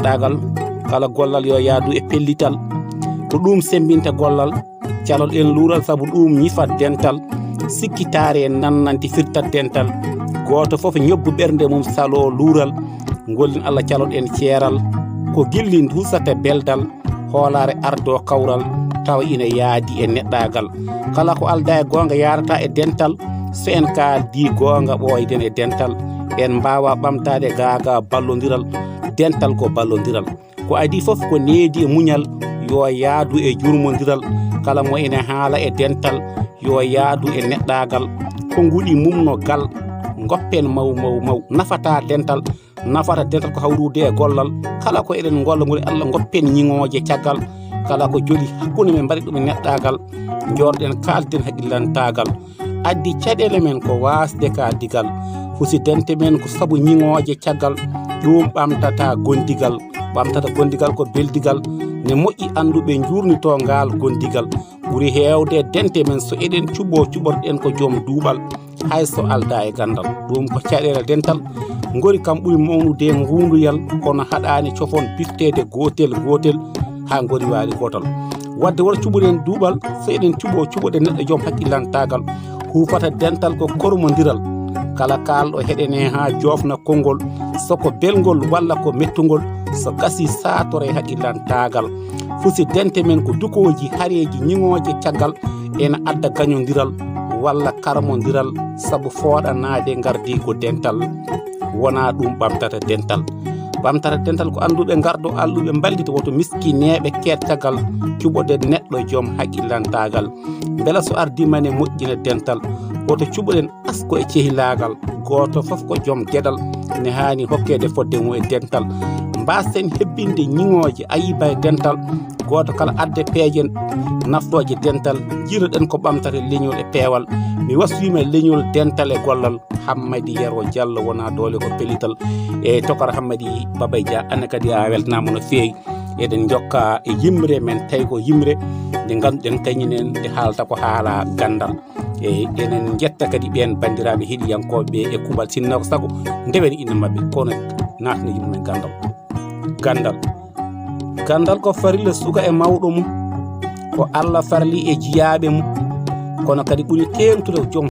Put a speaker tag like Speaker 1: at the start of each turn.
Speaker 1: neɗɗagal kala gollal yo yaadu e pellital ko ɗum sembinta gollal calol en luural sabu ɗum ñifat dental sikkitaare nannanti firtat dental goto fof ñobbu ɓernde mum salo luural gollin Allah calol en ceeral ko gillin husata beldal hoolare ardo kawral tawa ina yaadi e neɗɗagal kala ko alda e gonga yarata e dental so en kaldi gonga ɓoyden e dental en mbawa ɓamtade gaga ballodiral dental ko ballodiral ko adi fof ko needi e muñal yo yaadu e jurmodiral kala mo ene haala e dental yo yaadu e neɗɗagal ko nguɗi mumno gal goppen maw nafata dental ko hawrude e gollal kala ko eɗen golla ngol Allah goppen ñiŋoje caggal kala ko joli hakkunde men mbaɗi ɗum e neɗɗagal jorɗen kalten haqillantagal addi caɗele men ko wasde ka digal fusidente men ko sabu ñiŋoje caggal ɗum ɓamtata gondigal ko beldigal ne moƴƴi anduɓe jurnito ngal gondigal ɓuri hewde dente men so eɗen cuɓorɗen ko joom duuɓal hay so alda e gandal ɗum ko caɗele dental gori kam ɓuri mawnude ngunduyal kono haɗani cofon biftede gotel ha gori waali gotal wadde wota cuɓoɗen duuɓal so eɗen cuɓoɗe neɗɗo joom haqqillantagal hufata dental ko kormodiral kala kalɗo heɗene ha jofna konngol soko belgol walla ko mettugol so gasi satore haqqillantagal fusidente men ko dukoji hareji ñiŋoje caggal ena adda gañodiral walla karmodiral sabu fooɗanade gardi ko dental wona ɗum ɓamtata dental ko anduɓe gardo alluɓe mballita woto miskineɓe kettagal cuɓode neɗɗo joom haqqillantagal beela so ardimane moƴƴina dental woto cuɓoɗen asko e cehilagal goto fof ko joom gueɗal ne hani hokkede fodde mum e dental mbasen hebbinde ñiŋoje ayiba e dental goto kala adde peejen naftoje dental jiiroɗen ko ɓamtata leñol e peewal mi waswima leñol dental e gollal Hammady Yero Diallo wona doole ko pellital e tokara Hammady Babay Dia anne kadi a weltanama no feewi eɗen jokka e yimre men tawi ko yimre nde ganduɗen kañinen nde haalata ko haala gandal e enen jetta kadi ɓen bandiraɓe heeɗiyankoɓe e kuuɓal sinno ko saago ndewen inde mabɓe kono natno yimɓe men gandal ko farilla suka e mawɗo mum ko Allah farli e jiyaɓe mum kono kadi ɓuri tengtude joom